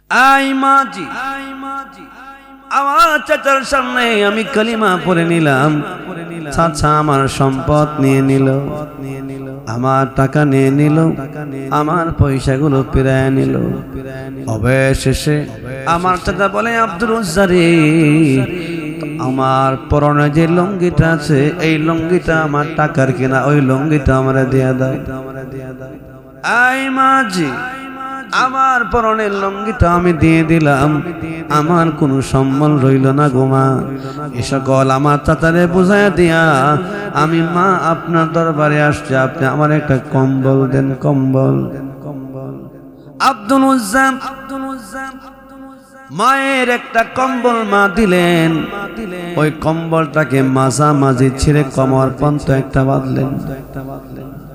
I মাজি আমার চাচার সামনে আমি কালিমা পড়ে নিলাম। চাচা আমার সম্পদ নিয়ে নিল, আমার টাকা নিয়ে নিল, আমার পয়সাগুলো ফিরায় নিল। অবশেষে আমার চাচা বলে, আব্দুল উজ্জা রে, আমার পরনে যে লুঙ্গিটা আছে এই লুঙ্গিটা আমার টাকার কিনা, ওই লুঙ্গিটা আমার দিয়া দাও। আই মাঝি আমার পরনের লুঙ্গিটা আমি দিয়ে দিলাম, আমার কোনো সম্বল রইল না গোমা। এ সকল আমার চাচারে বুঝাইয়া দিয়া আমি মা আপনার দরবারে আসছে, আপনি আমার একটা কম্বল দেন, কম্বল। আব্দুল উজ্জা মায়ের একটা কম্বল মা দিলেন, ওই কম্বলটাকে মাঝামাঝি ছিঁড়ে কোমর পর্যন্ত একটা বাঁধলেন।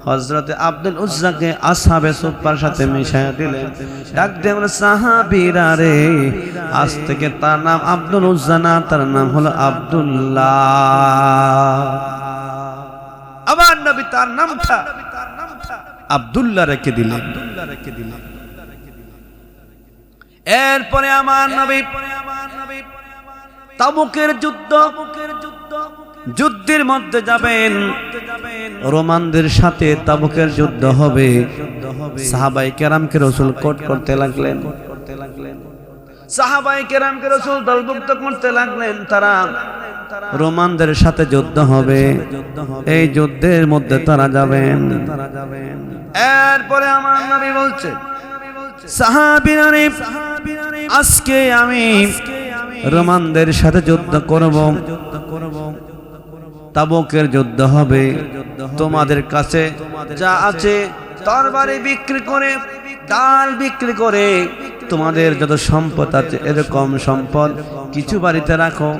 হযরতে আব্দুল উজ্জাকে আসহাবে সুফার সাথে মিশাইয়া দিলেন। ডাক দিয়ে বলে, সাহাবীরা রে, আজ থেকে তার নাম আব্দুল উজ্জা না, তার নাম হলো আব্দুল্লাহ। আবার নবী তার নামটা আব্দুল্লাহ রেখে দিলেন। এরপরে আমার নবী তাবুকের যুদ্ধের মধ্যে যাবেন, রোমানদের সাথে তাবুকের যুদ্ধ হবে। সাহাবায়ে কেরামকে রাসূল কোট করতে লাগলেন, সাহাবায়ে কেরামকে রাসূল দলভুক্ত করতে লাগলেন। তারা রোমানদের সাথে যুদ্ধ হবে, এই যুদ্ধের মধ্যে তারা যাবেন। এরপরে আমার নবী বলছে, সাহাবীরা রে, আজকে আমি রোমানদের সাথে যুদ্ধ করব, তাবুকের যুদ্ধ হবে। তোমাদের কাছে যা আছে তরবারি বিক্রি করে, ডাল বিক্রি করে, তোমাদের যত সম্পদ আছে এরকম সম্পদ কিছু বাড়িতে রাখো,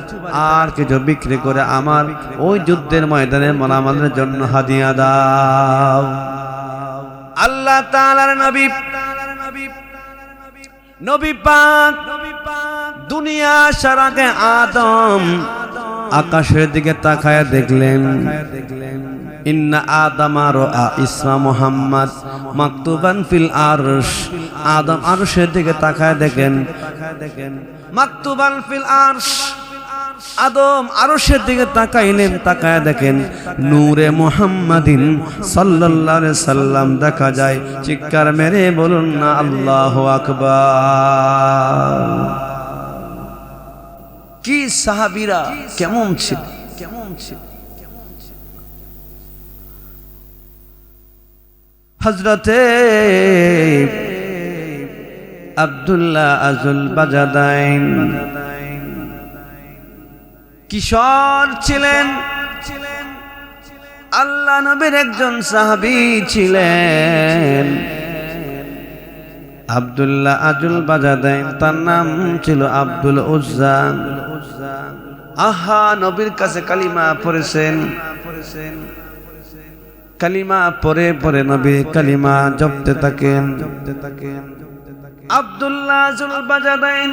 আর কিছু বিক্রি করে আমার ওই যুদ্ধের ময়দানে মালামালের জন্য হাদিয়া দাও। আল্লাহ তাআলার নবী পাক দুনিয়া আসার আগে আদম আকাশের দিকে তাকায় দেখলেন, ইন্না আদামা রাআ ইসা মুহাম্মদ মাকতুবান ফিল আরশ। আদম আরশের দিকে তাকায় দেখেন, মাকতুবান ফিল আরশ। আদম আরশের দিকে তাকাইলেন, তাকায় দেখেন নূরে মুহাম্মাদিন সাল্লাল্লাহু আলাইহি সাল্লাম দেখা যায়। চিৎকার মেরে বলুন না আল্লাহু আকবার। কি সাহাবীরা কেমন ছিল, হযরতে আব্দুল্লাহ আজুল বাজাদাইন কিশোর ছিলেন, আল্লাহ নবীর একজন সাহাবী ছিলেন। আব্দুল্লাহ আজুল বাজাদাইন, তার নাম ছিল আব্দুল উজ্জা। আহা, নবীর কাছে কালিমা পড়েছেন, কালিমা পরে পরে নবী কালিমা জপতে থাকেন। আব্দুল্লাহ আজুল বাজাদাইন,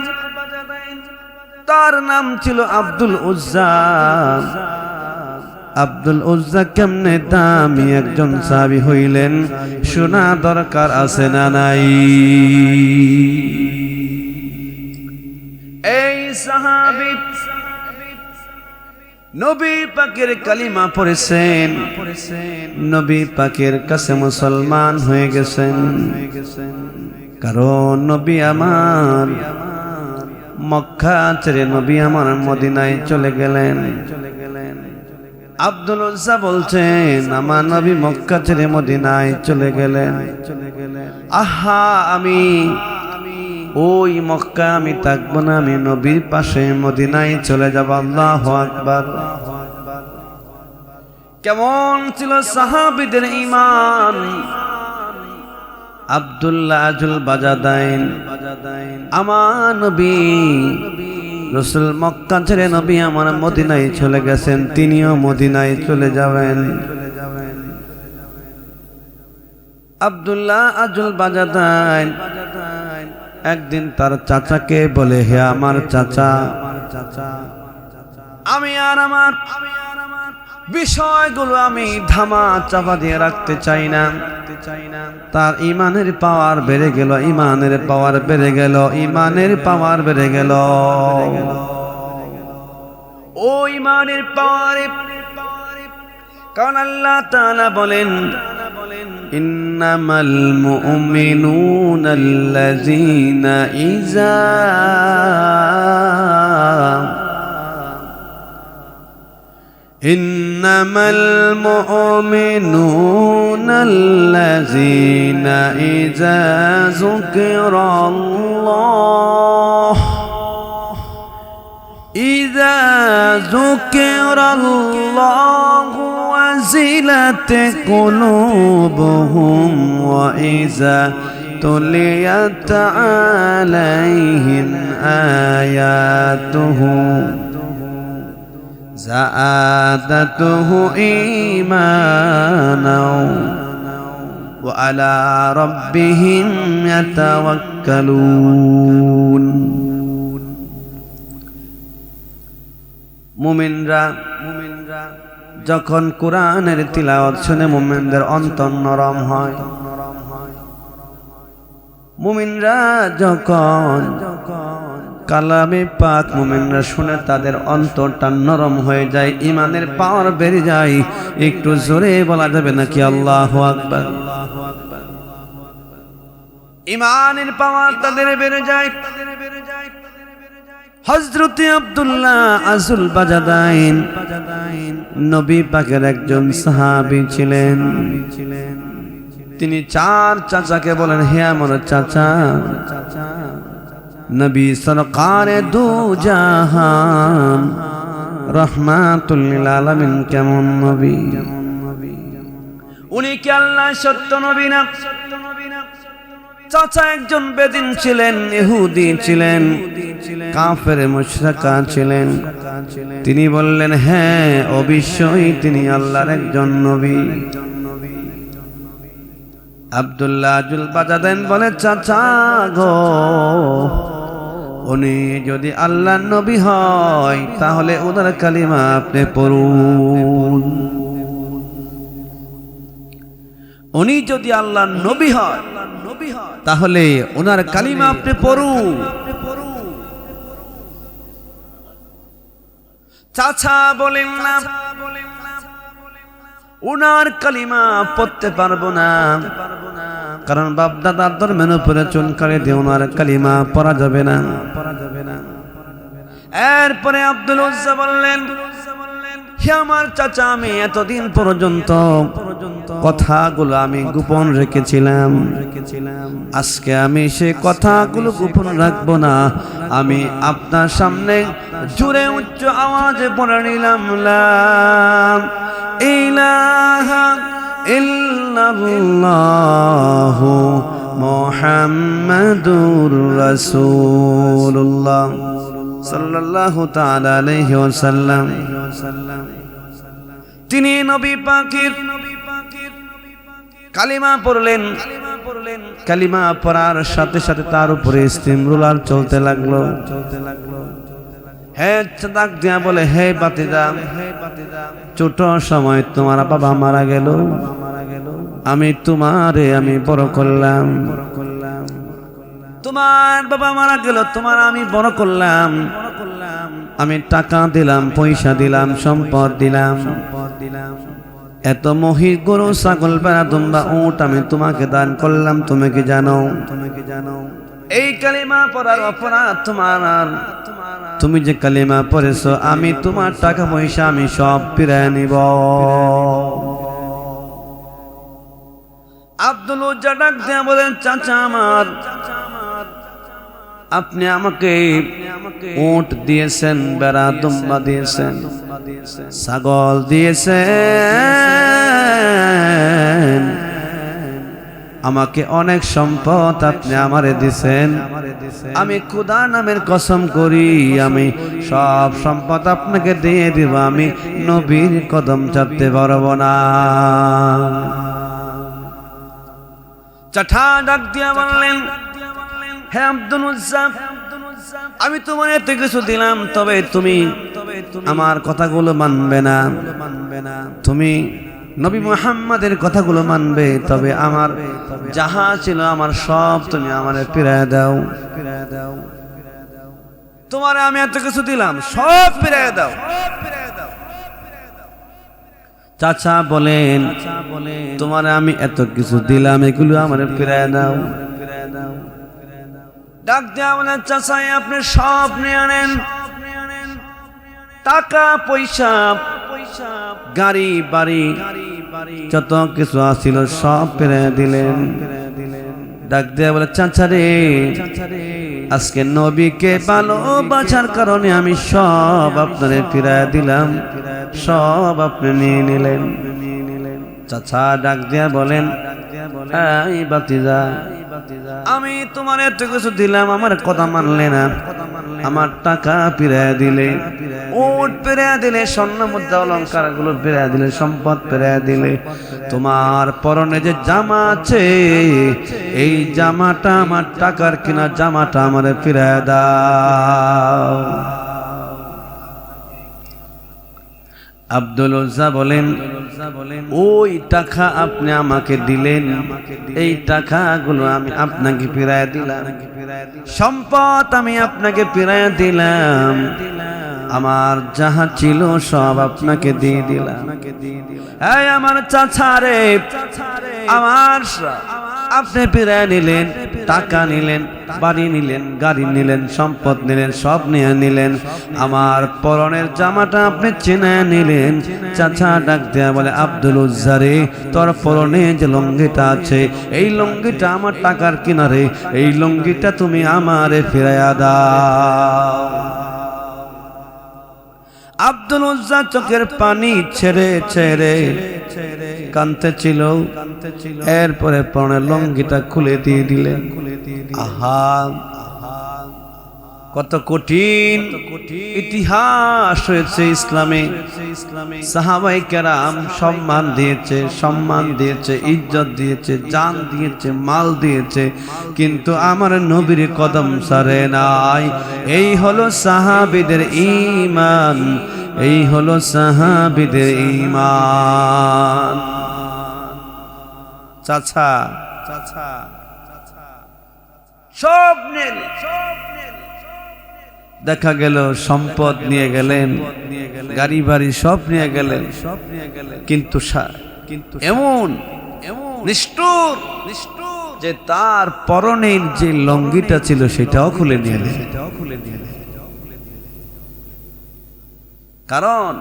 তার নাম ছিল আব্দুল উজ্জা। আব্দুল উজ্জা কেমনে দামি একজন সাহাবী হইলেন শোনা দরকার আছে না নাই? এই সাহাবী নবী পাকের কালিমা পড়েছেন, নবী পাকের কাছে মুসলমান হয়ে গেছেন। কারণ নবী আমার মক্কা ছেড়ে নবী আমার মদিনায় চলে গেলেন। আব্দুল উজ্জা বলছেন, আমার নবী মক্কা ছেড়ে মদিনায় চলে গেলেন। আহা, আমি ওই মক্কা আমি থাকবো না, আমি নবীর পাশে মদিনায় চলে যাব। আল্লাহু আকবার। কেমন ছিল সাহাবীদের ঈমান! আব্দুল্লাহ আজুল বাজাদাইন, আমার নবী রাসূল মক্কা ছেড়ে নবী আমার মদিনায় চলে গেছেন, তিনিও মদিনায় চলে যাবেন। আব্দুল্লাহ আজুল বাজাদাইন একদিন তার চাচাকে বলে, হে আমার চাচা, আমি আর আমার বিষয়গুলো আমি ধামা চাপা দিয়ে রাখতে চাই না। তার ইমানের পাওয়ার বেড়ে গেল, ইমানের পাওয়ার বেড়ে গেল, ইমানের পাওয়ার বেড়ে গেল। ও ইমানের পাওয়ারে, কারণ আল্লাহ তাআলা বলেন ইন্নামাল মুমিনুনা আল্লাযীনা ইযা ইন্নামাল মুমিনুনা আল্লাযীনা ইযা যুকিরাল্লাহ إذا ذكر الله وزلت قلوبهم وإذا تليت عليهم آياته زادته إيمانا وعلى ربهم يتوكلون। মুমিনরা যখন কোরআনের তিলাওয়াত শুনে মুমিনদের অন্তর নরম হয়। মুমিনরা যখন কালামে পাক মুমিনরা শুনে তাদের অন্তরটা নরম হয়ে যায়, ইমানের পাওয়ার বেড়ে যায়। একটু জোরে বলা যাবে নাকি আল্লাহু আকবার? ইমানের পাওয়ার তাদের বেড়ে যায়। হযরত আব্দুল্লাহ আজুল বাজাদাইন নবী পাকের একজন সাহাবী ছিলেন। তিনি চার চাচাকে বলেন, হে আমার চাচা, নবী সরকারে দু জাহান রাহমাতুল লিল আলামিন কেমন নবী? উনি কি আল্লাহ সত্য নবী না? চাচা একজন বেদিন ছিলেন, ইহুদি ছিলেন, কাফের মুশরিকা ছিলেন। তিনি বললেন, হ্যাঁ অবশ্যই তিনি আল্লাহর একজন নবী। আব্দুল্লাহ আজুল বাজাদাইন বলে, চাচা গো, উনি যদি আল্লাহর নবী হয় তাহলে ওনার কালিমা আপনি পড়ুন। উনি যদি আল্লাহর নবী হয় তাহলে ওনার কালিমা আপনি পড়ুন। চাচা বলেন না, ওনার কালিমা পড়তে পারবো না, কারণ বাপ দাদার ধর্মের উপরে চুনকালি দিয়ে ওনার কালিমা পড়া যাবে না। এরপরে আব্দুল উজ্জা বললেন, হে আমার চাচা, আমি এতদিন পর্যন্ত কথাগুলো আমি গোপন রেখেছিলাম, আজকে আমি সে কথাগুলো গোপন রাখবো না। আমি আপনার সামনে জোরে উচ্চ আওয়াজে পড়ে নিলাম, লা ইলাহা ইল্লাল্লাহু মুহাম্মাদুর রাসূলুল্লাহ সাল্লাল্লাহু তাআলা আলাইহি ওয়াসাল্লাম। তিনি নবী পাকের কালিমা পড়লেন। কালিমা পড়ার সাথে সাথে তার উপরে ইস্তিমরুলার চলতে লাগলো। হে ডাক দিয়া বলে, হে বাতিজা, ছোট সময় তোমার বাবা মারা গেল, আমি তোমারে আমি বড় করলাম। তোমার বাবা মারা গেল, তোমার আমি বড় করলাম। আমি টাকা দিলাম, পয়সা দিলাম, সম্পদ দিলাম, এত মহিষ, গরু, ছাগল, ভেড়া, দুম্বা, উট আমি তোমাকে দান করলাম। তুমি কি জানো এই কালিমা পড়ার অপরাধ তোমার? তুমি যে কালিমা পড়েছো, আমি তোমার টাকা পয়সা আমি সব ফিরিয়ে নিব। আব্দুল উজ্জা ডাক দিয়া বলেন, চাচা আমার, আপনি আমাকে উট দিয়েছেন, বেড়া, দুম্বা দিয়েছেন, ছাগল দিয়েছেন, আমাকে অনেক সম্পদ আপনি আমারে দিয়েছেন। আমি খোদা নামের কসম করি, আমি সব সম্পদ আপনাকে দিয়ে দিব, আমি নবীর কদম চাপতে পারবো না। চাঠা ডাক দিয়া বললেন, হে আব্দুল উজ্জা, আমি তোমার এত কিছু দিলাম, তবে তুমি আমার কথাগুলো মানবে না, তুমি নবী মুহাম্মাদের কথাগুলো মানবে, তবে আমার যাহা ছিল আমার সব তুমি আমারে ফিরায় দাও। তোমারে আমি এত কিছু দিলাম, সব ফিরায় দাও। চাচা বলেন, তোমারে আমি এত কিছু দিলাম, এগুলো আমারে ফিরায় দাও। ডাক দেয়া বলেন, চাচা আপনি সব নিয়ে আনেন, টাকা পয়সা, গাড়ি বাড়ি যত কিছু আছিল সব ফিরাইয়া দিলেন। ডাক দেয়া বলে, চাচা রে, আজকে নবীকে ভালোবাসার কারণে আমি সব আপনারে ফিরাইয়া দিলাম, সব আপনি নিয়ে নিলেন। চাচা ডাক দেয়া বলেন, এই বাতিজা, আমি তোমার এত কিছু দিলাম, আমার কথা মানলে না, আমার টাকা ফিরাইয়া দিলে, উট ফিরাইয়া দিলে, স্বর্ণ মুদ্রা অলংকার গুলো ফিরাইয়া দিলে, সম্পদ ফিরাইয়া দিলে, তোমার পরনে যে জামা আছে এই জামাটা আমার টাকার কিনা জামাটা আমারে ফিরাইয়া দাও। আব্দুল উজ্জা বলেন, ওই টাকা আপনি আমাকে দিলেন, এই টাকাগুলো আমি আপনাকে ফিরাইয়া দিলাম, সম্পদ আমি আপনাকে ফিরাইয়া দিলাম, আমার যাহা ছিল সব আপনাকে দিয়ে দিলাম। এই আমার চাচা রে, আমার আপনি ফিরাইয়া নিলেন, টাকা নিলেন, বাড়ি নিলেন, গাড়ি নিলেন, সম্পদ নিলেন, সব নিয়ে নিলেন, আমার পরনের জামাটা আপনি চেনা নিলেন। চাচা ডাক দেয়া বলে, আব্দুল উজ্জা রে, তোর পরনে যে লুঙ্গিটা আছে এই লুঙ্গিটা আমার টাকার কিনারে, এই লুঙ্গিটা তুমি আমারে ফিরাইয়া দাও। আব্দুল উজ্জা চোখের পানি ছেড়ে ছেড়ে কানতে ছিল, এরপরে পরনের লুঙ্গিটা খুলে দিয়ে দিলেন। আহা, কত কঠিন ইতিহাস হয়েছে ইসলামে। সাহাবায়ে কেরাম সম্মান দিয়েছে, সম্মান দিয়েছে, ইজ্জত দিয়েছে, জান দিয়েছে, মাল দিয়েছে, কিন্তু আমার নবীর কদম সারে নাই। এই হলো সাহাবীদের ঈমান, এই হলো সাহাবীদের ঈমান। চাচা চাচা সব নিয়ে দেখা গেল, সম্পদ নিয়ে গেলেন, গাড়ি বাড়ি সব নিয়ে গেলেন, কিন্তু এমন নিষ্ঠুর যে তার পরনের যে লুঙ্গিটা ছিল সেটাও খুলে নিয়ে এলেন। কারণ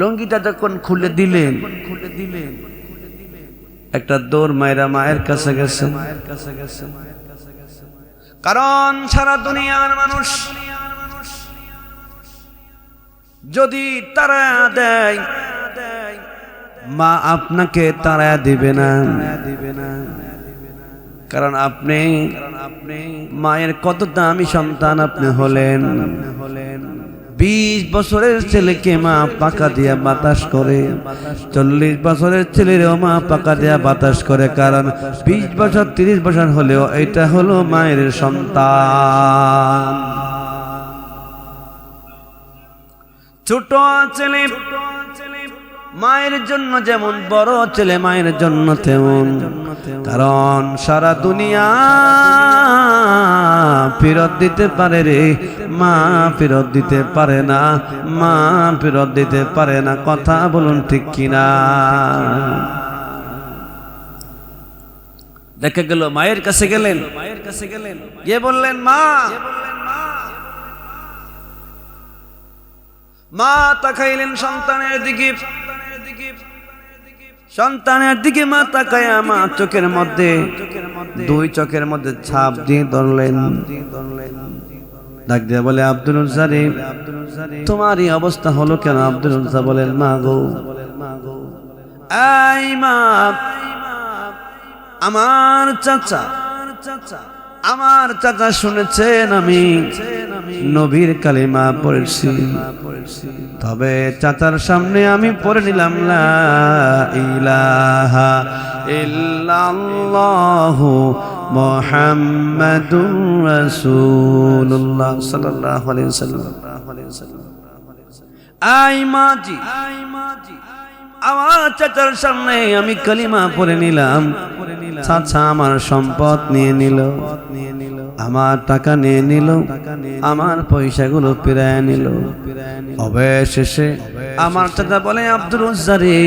লুঙ্গিটা যখন খুলে দিলেন, একটা দৌড় মায়েরা মায়ের কাছে গেছে। কারণ সারা দুনিয়ার মানুষ যদি তারা দেয়, মা আপনাকে তারা দিবে না, কারণ আপনি মায়ের কত দামি সন্তান আপনি হলেন। 20 বছরের ছেলেকে মা পাকা দিয়া বাতাস করে, 40 বছরের ছেলেরও মা পাকা দিয়া বাতাস করে, কারণ 20 বছর 30 বছর হলেও এটা হলো মায়ের সন্তান। ছোট ছেলে মায়ের জন্য যেমন, বড় ছেলে মায়ের জন্য তেমন, কারণ সারা দুনিয়া ফেরত দিতে পারে রে, মা ফেরত দিতে পারে না, মা ফেরত দিতে পারে না। কথা বলুন ঠিক কিনা? দেখা গেল মায়ের কাছে গেলেন, গিয়ে বললেন, মা, মা তাকাইলেন সন্তানের দিকে, সন্তানের দিকে মা তাকায়া মা চোখের মধ্যে, দুই চোখের মধ্যে ছাপ দিয়ে ধরলেন। ডাক দিয়ে বলে, আব্দুল উজ্জা রে, তোমার এই অবস্থা হলো কেন? আব্দুল উজ্জা বলেন, মা গো, এই মা, আমার চাচা শুনেছেন আমি নবীর কালিমা পড়েছি, তবে চাচার সামনে আমি পড়ে নিলাম লা ইলাহা ইল্লাল্লাহু মুহাম্মাদুর রাসূলুল্লাহ সাল্লাল্লাহু আলাইহি ওয়াসাল্লাম। আই মাঝি আমার চাচার সামনে আমি কালিমা পড়ে নিলাম, চাচা আমার সম্পদ নিয়ে নিল, আমার টাকা নিয়ে নিল, আমার পয়সাগুলো ফিরায় নিল। অবশেষে আমার চাচা বলে, আব্দুল উজ্জা রে,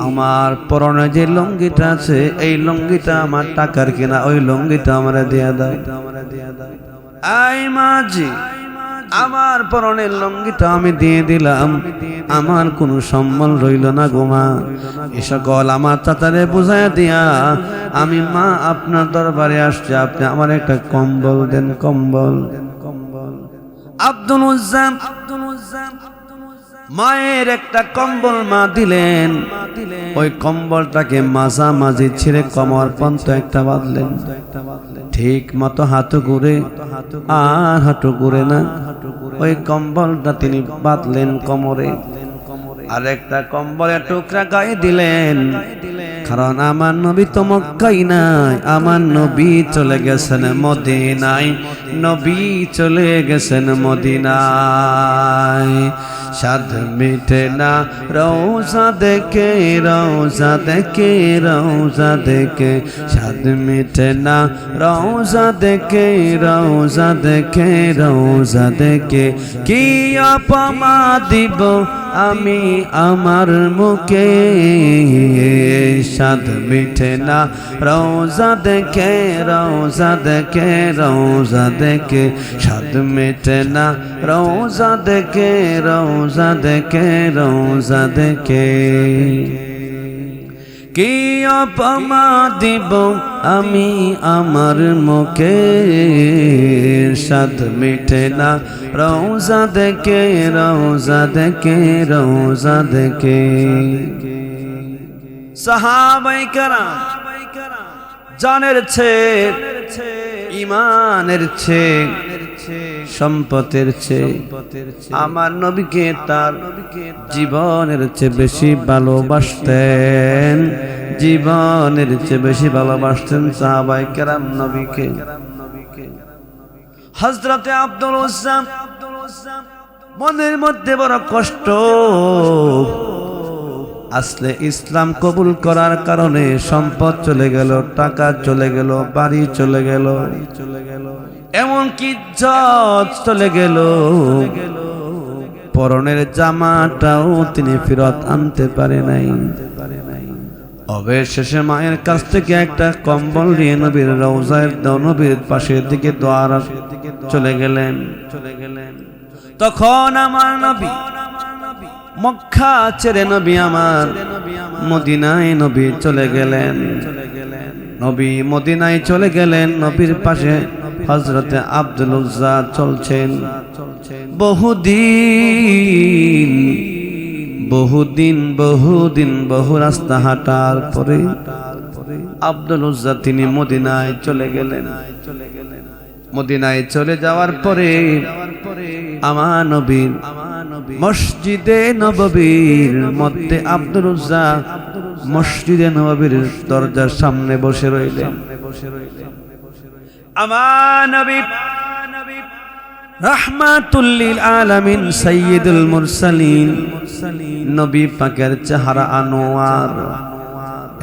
আমার পরনে যে লুঙ্গিটা আছে এই লুঙ্গিটা আমার টাকার কিনা, ওই লুঙ্গিটা আমরা দিয়া দাও। আই মাঝি আমার পরনের লুঙ্গিটা আমি দিয়ে দিলাম, আমার কোনো সম্মান রইল না গোমা। এ সকল আমার চাচারে বুঝাইয়া দিয়া আমি মা আপনার দরবারে আসছে, আপনি আমার একটা কম্বল দেন, কম্বল। আব্দুল উজ্জা মায়ের একটা কম্বল মা দিলেন, ওই কম্বলটাকে মাঝামাঝি ছিঁড়ে কমর পর্যন্ত একটা বাঁধলেন, ঠিক মতো হাঁটু ঘুরে আর হাঁটু ঘুরে না, ওই কম্বলটা তিনি বাঁধলেন কোমরে, আর একটা কম্বলের টুকরা গায়ে দিলেন। কারণ আমার নবী তো মক্কায় নাই, আমার নবী চলে গেছেন মদিনায়, নবী চলে গেছেন মদিনায়। সাদ মিটে না রওজা দেখে, রওজা দেখে, রওজা দেখে, সাদ মিটে না রওজা দেখে, রওজা দেখে, রওজা দেখে। কি আপমা দিব আমি আমার মুখে, সাদ মিটে না রওজা দেখে, রওজা দেখে, রওজা দেখে, সাদ মিটে না রওজা দেখে, রওজা দেখে, রওজা দেখে। কি আপমা দিব আমি আমার মুখে, সাদ মিটে না রওজা দেখে, রওজা দেখে, রওজা দেখে। সাহাবায়ে কেরাম জানের চেয়ে, ঈমানের চেয়ে, সম্পদের চেয়ে আমার নবীকে তার জীবনের চেয়ে বেশি ভালোবাসতেন, জীবনের চেয়ে বেশি ভালোবাসতেন সাহাবায়ে কেরাম নবীকে। হযরতে আব্দুল উজ্জা মনের মধ্যে বড় কষ্ট, আসলে ইসলাম কবুল করার কারণে সম্পদ চলে গেল, টাকা চলে গেল, বাড়ি চলে গেল, এমনকি ইজ্জত চলে গেল, পরনের জামাটাও তিনি ফেরত আনতে পারে নাই। অবশেষে মায়ের কাছ থেকে একটা কম্বল নিয়ে নবীর রওজায়, নবীর পাশের দিকে দোয়ার চলে গেলেন। তখন আমার নবী মক্কা ছেড়ে নবী আমার মদিনায় নবী চলে গেলেন। নবী মদিনায় চলে গেলেন, নবীর পাশে হযরতে আব্দুল উজ্জা চলছেন। বহুদিন বহুদিন বহুদিন বহু রাস্তা হাঁটার পরে আব্দুল উজ্জা তিনি মদিনায় চলে গেলেন। মদিনায় চলে যাওয়ার পরে আমার নবীর মসজিদে নববীর মধ্যে আব্দুল উজ্জা মসজিদে নববীর দরজার সামনে বসে রইলেন। আমার নবী রাহমাতুল লিল আলামিন সাইয়্যিদুল মুরসালিন, নবী পাকের চেহারা আনোয়ার,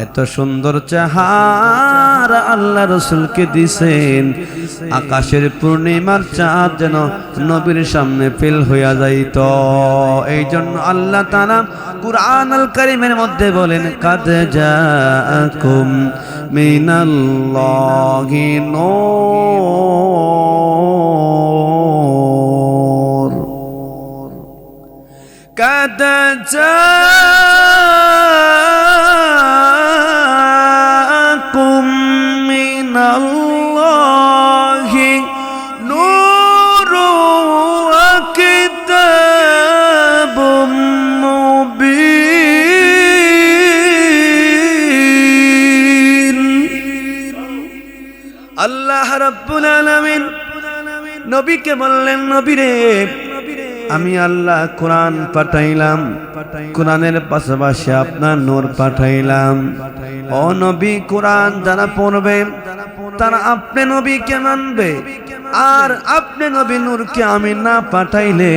এত সুন্দর চেহারা আল্লাহ রাসূলকে দিয়েছেন, আকাশের পূর্ণিমার চাঁদ যেন নবীর সামনে ফেল হইয়া যাইত। এই জন্য আল্লাহ তাআলা কুরআনুল কারীমের মধ্যে বলেন, কাদ জাআকুম মিনাল্লাহি নূর, কাদ জাআকুম মিনাল্লাহি নূর ওয়া কিতাবুম মুবিন। আল্লাহ রাব্বুল আলামিন নবীকে বললেন, নবীরে আমি আল্লাহ কোরআন পাঠাইলাম, কোরআনের পাশাপাশি আপনার নূর পাঠাইলাম। ও নবী, কোরআন যারা পড়বে তারা আপনি নবীকে মানবে, আর আপনি নবী নূরকে আমি না পাঠাইলে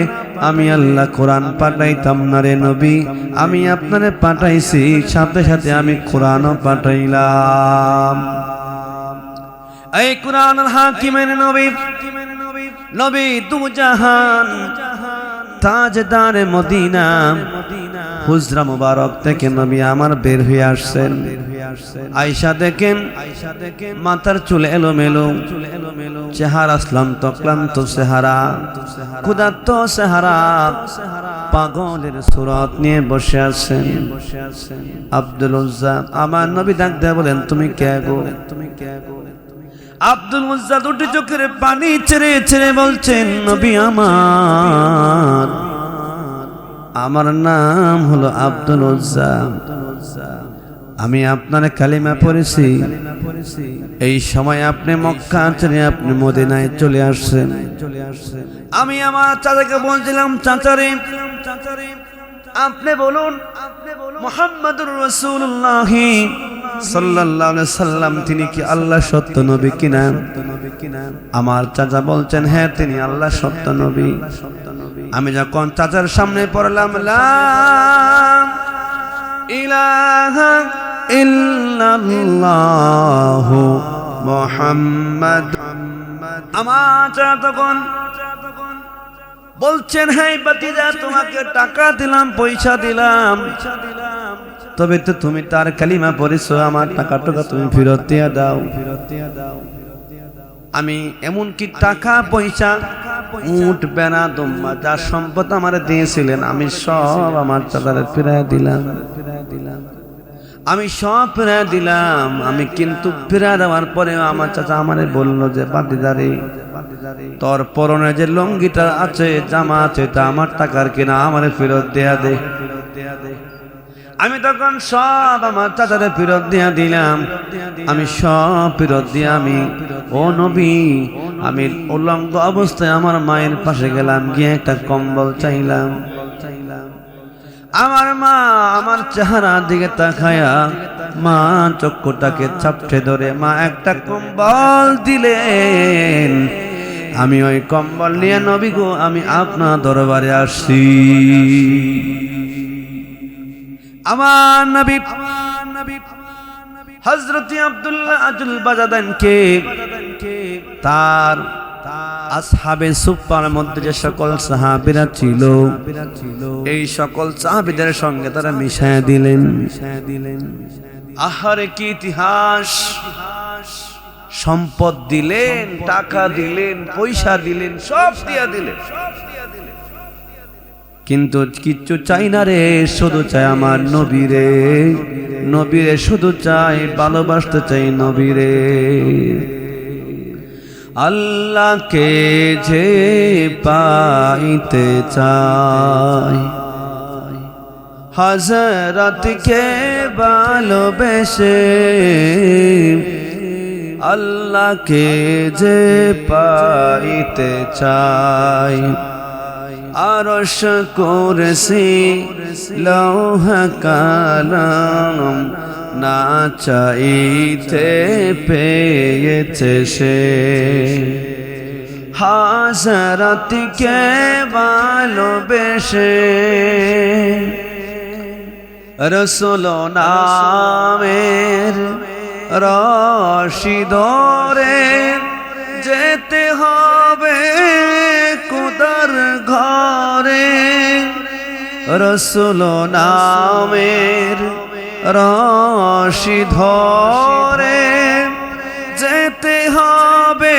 আমি আল্লাহ কোরআন পাঠাইতাম না রে নবী, আমি আপনারে পাঠাইছি, সাথে সাথে আমি কোরআনও পাঠাইলাম। এই কোরআনুল হাকিমের নবী, নবী দু জাহান তাজদার মদিনা হুজরা মুবারক থেকে নবী আমার বের হয়ে আসছেন। আয়েশা দেখেন মাথার চুল এলোমেলো, চেহারা ক্লান্ত ক্লান্ত চেহারা, ক্ষুধার্ত চেহারা, পাগলের সুরত নিয়ে বসে আছেন। আব্দুল উজ্জা আমার নবী ডাক দেয়া বলেন, তুমি কে গো? আব্দুল উজ্জা দুটি চোখের পানি ছেড়ে ছেড়ে বলছেন, নবী আমার নাম হলো আব্দুল উজ্জা, আমি আপনার কালিমা পড়েছি। এই সময় আপনি মক্কা ছেড়ে আপনি মদিনায় চলে আসছেন। আমি আমার চাচাকে বলছিলাম, চাচারে আপনি বলুন মুহাম্মাদুর রাসূলুল্লাহ সাল্লাল্লাহু আলাইহি সাল্লাম তিনি কি আল্লাহ সত্য নবী কিনা? আমার চাচা বলছেন, হ্যাঁ তিনি আল্লাহ সত্য নবী। আমি যখন চাচার সামনে পড়লাম লা ইলাহা ইল্লাল্লাহু মুহাম্মাদ, আমার চাচা তখন বলছেন, হ্যাঁ ভাতিজা তোমাকে টাকা দিলাম, পয়সা দিলাম, তবে তো তুমি তার কালিমা পড়েছো, আমার টাকাটা তুমি ফেরত দিয়ে দাও। আমি এমনকি টাকা পয়সা, উট বেনা দুম্বা যা সম্পদ আমার দিয়েছিলেন আমি সব আমার চাচারে ফিরাই দিলাম। আমি সব ফিরাই দিলাম। আমি কিন্তু ফিরাই দেওয়ার পরে আমার চাচা আমারে বললো যে ভাতিজারে তোর পরনে যে লুঙ্গিটা আছে, জামা আছে, তা আমার টাকার কিনা, আমারে ফেরত দেয়া দে। আমি তখন সব আমার চাচারে ফেরত দিয়া দিলাম। আমি সব ফেরত দিয়ে আমি, ও নবী, আমি উলঙ্গ অবস্থায় আমার মায়ের পাশে গেলাম, গিয়ে একটা কম্বল চাইলাম। আমার মা আমার চেহারার দিকে তাকায়া মা চক্ষুটাকে চাপটে ধরে মা একটা কম্বল দিলেন। আমি ওই কম্বল নিয়ে নবী গো আমি আপনার দরবারে আসছি। আমার নবী হযরত আব্দুল্লাহ আজুল বাজাদানকে তার আসহাবে সুফার মধ্যে যে সকল সাহাবীরা ছিল, এই সকল সাহাবীদের সঙ্গে তারা মিশায়া দিলেন। আহারে কি ইতিহাস! সম্পদ দিলেন, টাকা দিলেন, পয়সা দিলেন, সব দিয়া দিলেন, কিন্তু কিচ্ছু চাই না রে, শুধু চাই আমার নবীরে, নবীরে শুধু চাই, ভালোবাসতে চাই নবীরে। আল্লাহকে যে পাইতে চাই, হযরতকে ভালোবেসে, আল্লাহকে যে পাইতে চাই, আরশ কুরসি লৌহ কালাম না চাইতে পেয়েছে সে, হযরতকে ভালোবেসে। রাসূল নামের রশি ধরে যেতে হবে খোদার ঘরে, রাসূল নামের রশি ধরে যেতে হবে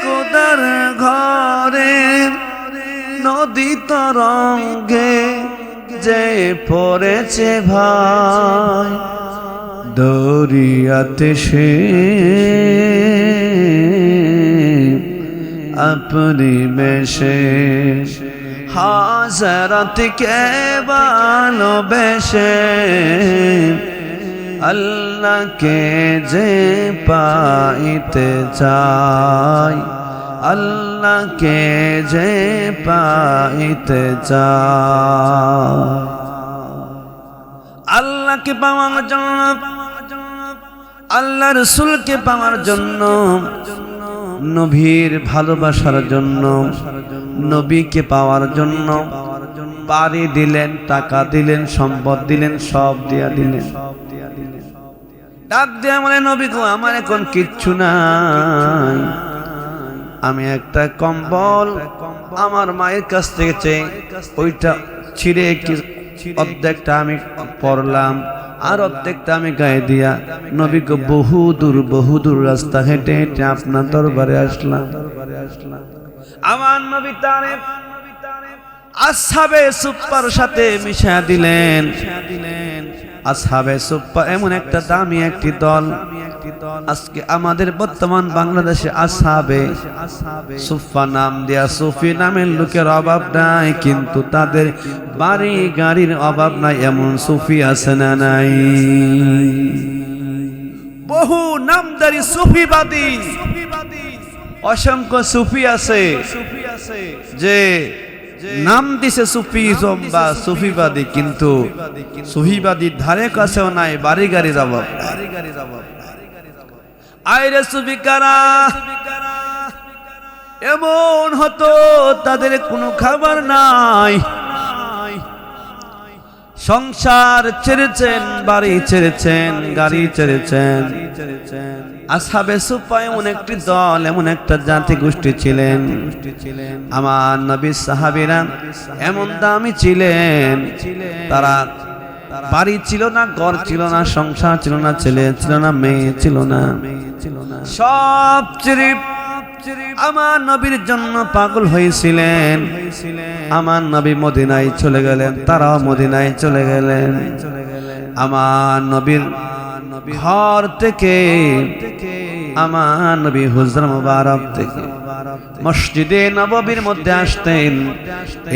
খোদার ঘরে। নদী তরঙ্গে যে পড়েছে ভাই, দরিয়াতে সে अपनी में से, हज़रतके ভালোবেসে, আল্লাহকে যে পাইতে চাই, আল্লাহকে যে পাইতে চাই। আল্লাহকে পাওয়ার জন্য, আল্লাহ রাসূলকে পাওয়ার জন্য নবীর ভালোবাসার জন্য, নবীকে পাওয়ার জন্য বাড়ি দিলেন, টাকা দিলেন, সম্পদ দিলেন, সব দিয়া দিলেন। ডাক দিয়ে বলে, নবী গো, আমার এখন কিচ্ছু নাই, আমি একটা কম্বল আমার মায়ের কাছ থেকে চেয়ে ওইটা ছিঁড়ে অর্ধেকটা আমি পরলাম, আর অর্ধেকটা আমি গায়ে দিয়া নবী গো বহু দূর রাস্তা হেঁটে হেঁটে আপনার দরবারে আসলাম। আমার নবী তারে আসহাবে সুফফার সাথে মিশিয়ে দিলেন। আসহাবে সুফফা এমন একটা দামি একটি দল, আজকে আমাদের বর্তমান বাংলাদেশে আসহাবে সুফফা নাম দেয়া সুফি নামের লোকের অভাব নাই, কিন্তু তাদের বাড়ি গাড়ির অভাব নাই। এমন সুফি আছে না নাই? বহু নামদারি সুফিবাদী, অসংখ্য সুফি আছে যে নাম দিছে সুফিজম বা সুফিবাদী, কিন্তু সুফিবাদীর ধারে কাছেও নাই বাড়ি গাড়ির অভাব। আইরে সুফি কারা? এমন হতো তাদের কোনো খাবার নাই, সংসার ছেড়েছেন, বাড়ি ছেড়েছেন, গাড়ি ছেড়েছেন। আসহাবে সুফফা এমন একটি দল, এমন একটা জাতি গোষ্ঠী ছিলেন। আমার নবীর সাহাবীরা এমন দামি ছিলেন, তারা বাড়ি ছিল না, ঘর ছিল না, সংসার ছিল না, ছেলে ছিল না, মেয়ে ছিল না, সব ছেড়ে আমার নবীর জন্য পাগল হয়েছিলেন। আমার নবী মদিনায় চলে গেলেন, তারাও মদিনায় চলে গেলেন। আমার নবীর ঘর থেকে, আমার নবী হুজরা মুবারক থেকে মসজিদে নববীর মধ্যে আসতেন।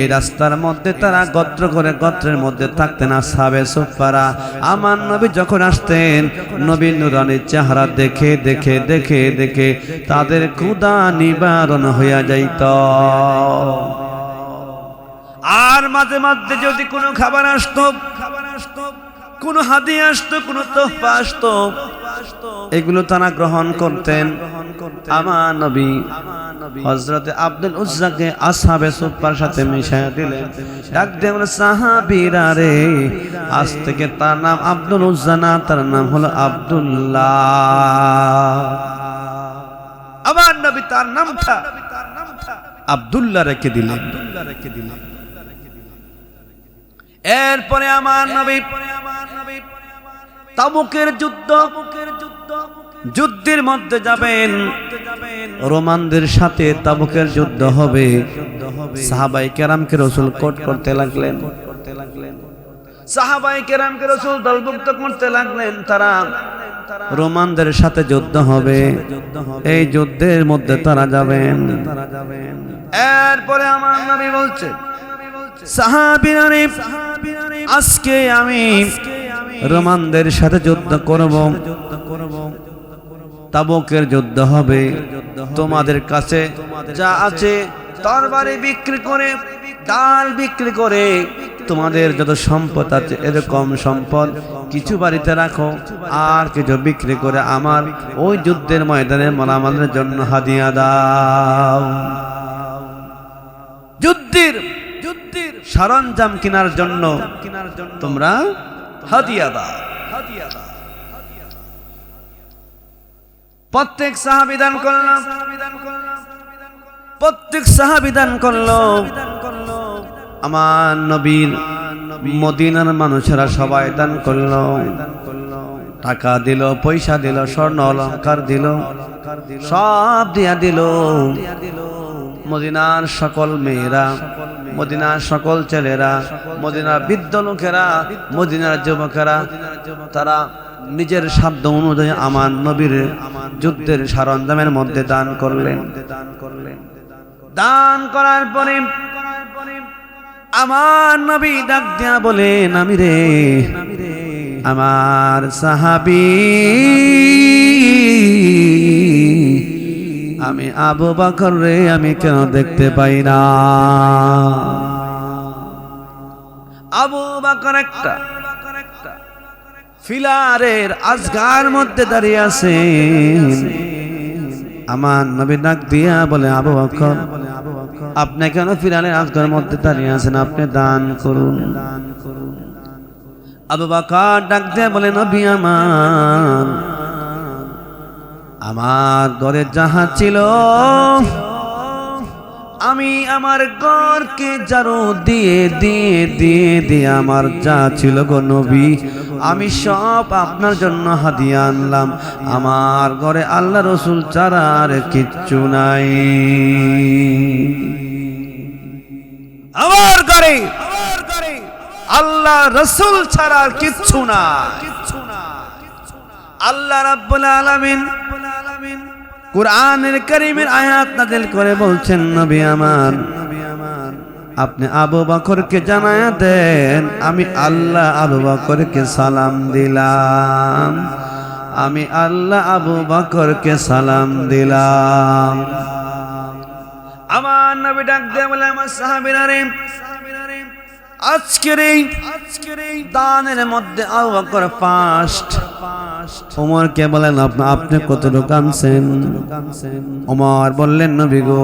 এই রাস্তার মধ্যে তারা গোত্র করে, গোত্রের মধ্যে থাকতেন আসহাবে সুফফারা। আমার নবী যখন আসতেন, নবীর নূরানী চেহারা দেখে দেখে দেখে দেখে তাদের ক্ষুধা নিবারণ হইয়া যাইত। আর মাঝে মাঝে যদি কোনো খাবার আসতো, কোনো হাদিয়া আসতো, কোনো তোহফা আসতো, এগুলো তারা গ্রহণ করতেন। আমার নবী হযরত আব্দুল উজ্জাকে আসহাবে সুফফার সাথে মিশায়া দিলেন। ডাক দিয়ে বলে, সাহাবীরা রে, আজ থেকে তার নাম আব্দুল উজ্জা না, তার নাম হলো আব্দুল্লাহ। আমার নবী তার নামটা আব্দুল্লাহ রেখে দিলেন। এরপরে আমার নবী তাবুকের যুদ্ধের মধ্যে যাবেন, রোমানদের সাথে তাবুকের যুদ্ধ হবে। সাহাবায়ে কেরামকে রাসূল কোট করতে লাগলেন, সাহাবায়ে কেরামকে রাসূল দলভুক্ত করতে লাগলেন। তারা রোমানদের সাথে যুদ্ধ হবে, এই যুদ্ধের মধ্যে তারা যাবেন। এরপরে আমার নবী বলছে, সাহাবীরা রে, আজকে আমি রোমানদের সাথে যুদ্ধ করব, তাবুকের যুদ্ধ হবে। তোমাদের কাছে যা আছে, তরবারি বিক্রি করে, ডাল বিক্রি করে, তোমাদের যত সম্পদ আছে এরকম সম্পদ কিছু বাড়িতে রাখো, আর কিছু বিক্রি করে আমার ওই যুদ্ধের ময়দানে মালামালের জন্য হাদিয়া দাও। যুদ্ধের সরঞ্জাম কেনার জন্য তোমরা হাদিয়া দাও। প্রত্যেক সাহাবী দান করলাম, প্রত্যেক সাহাবী দান করলো। আমার নবীর মদিনার মানুষেরা সবাই দান করলো, টাকা দিল, পয়সা দিল, স্বর্ণ অলংকার দিল, সব দিয়া দিল। মদিনার সকল মেয়েরা, মদিনার সকল ছেলেরা, মদিনার বৃদ্ধ লোকেরা, মদিনার যুবকেরা, তারা নিজের সাধ্য অনুযায়ী আমার নবীর যুদ্ধের সরঞ্জামের মধ্যে দান করলেন। দান করার পরে আমার নবী ডাক দিয়া বলেন, আমি রে, আমার সাহাবী, আমি আবু বকর রে, আমি কেন দেখতে পাই না? আবু বকর একটা ফিলারের আজগার মধ্যে দাঁড়িয়ে আছেন। আমার নবী ডাক দিয়া বলে, আবু বকর, আপনি কেন ফিরানের আজকের মধ্যে দাঁড়িয়ে আছেন? আপনি দান করুন। আবু বকর ডাক দিয়ে বলে, নবী আমার ঘরে যাহা ছিল, আমি আমার ঘরকে ঝাড়ু দিয়ে দিয়ে দিয়ে দিয়ে আমার যা ছিল গো নবী, আমি সব আপনার জন্য হাদিয়া আনলাম। আমার ঘরে আল্লাহ রসুল ছাড়া আর কিচ্ছু নাই। আমার ঘরে আল্লাহ রসুল ছাড়া আর কিচ্ছু না। আল্লাহ রাব্বুল আলামিন কুরআনের কারীমের আয়াত নাযিল করে বলছেন, নবী আমার, আপনি আবু বকরকে জানায়া দেন, আমি আল্লাহ আবু বকরকে সালাম দিলাম, আমি আল্লাহ আবু বকরকে সালাম দিলাম। আমার নবী ডাক দিয়ে বলে, আমার সাহাবীরা রে, আজকের এই দানের মধ্যে আবু বকর ফার্স্ট। ওমরকে বলেন, আপনি কতটুকু আনছেন? ওমর বললেন, নবী গো,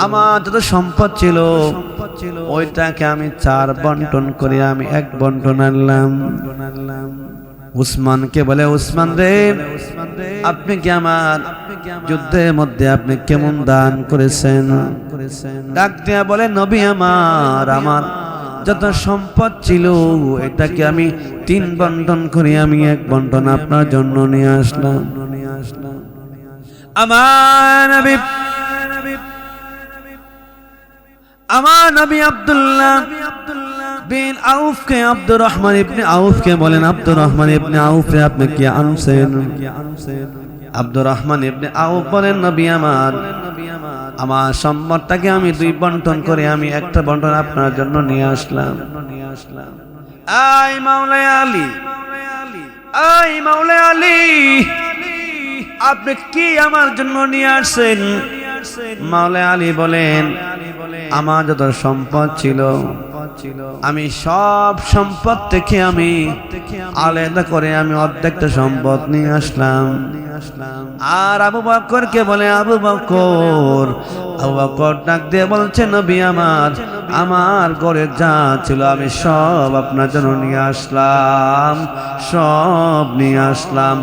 আমার যত সম্পদ ছিল ওইটাকে আমি 4 বন্টন করে আমি 1 বন্টন আনলাম। উসমানকে বলে, উসমান রে, আপনি কি আমার যুদ্ধের মধ্যে আপনি কেমন দান করেছেন? ডাক দিয়া বলে, নবী আমার যত সম্পদ ছিল এটাকে আমি 3 বন্টন করে আমি 1 বন্টন আপনার জন্য নিয়ে আসলাম। আমার নবী আব্দুল্লাহ বিন আউফকে, আব্দুর রহমান ইবনে আউফকে বলেন, আব্দুর রহমান ইবনে আউফ রে, আপনি কি আনছেন? আব্দুর রহমান ইবনে আউফ বলেন, নবী আমার সম্পদটাকে আমি 2 বন্টন করে আমি 1টা বন্টন আপনার জন্য নিয়ে আসলাম। আই মাওলানা আলী, আই মাওলানা আলী, আপনি কি আমার জন্য নিয়ে আসছেন? মাওলানা আলী বলেন, আমার যত সম্পদ ছিল আমি সব সম্পদ থেকে আমি আলাদা করে আমি অর্ধেকটা সম্পদ নিয়ে আসলাম। আর আবু বকরকে বলে, আবু বকর ডাক দিয়ে বলছে, নবী আমার ঘরে যা ছিল আমি সব আপনার জন্য নিয়ে আসলাম, সব নিয়ে আসলাম।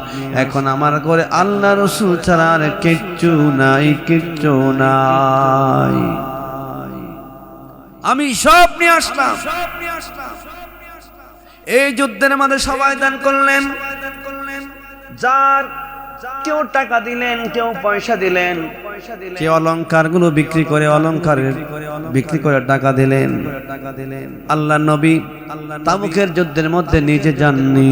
এখন আমার ঘরে আল্লাহ রসুল ছাড়া আর কিচ্ছু নাই, কিচ্ছু নাই, আমি সব নিয়ে আসলাম। এই যুদ্ধের মধ্যে সবাই দান করলেন, যার কেউ টাকা দিলেন, কেউ পয়সা দিলেন, কেউ অলংকার গুলো বিক্রি করে অলংকার বিক্রি করে টাকা দিলেন। আল্লাহ নবী তাবুকের যুদ্ধের মধ্যে নিজে যাননি।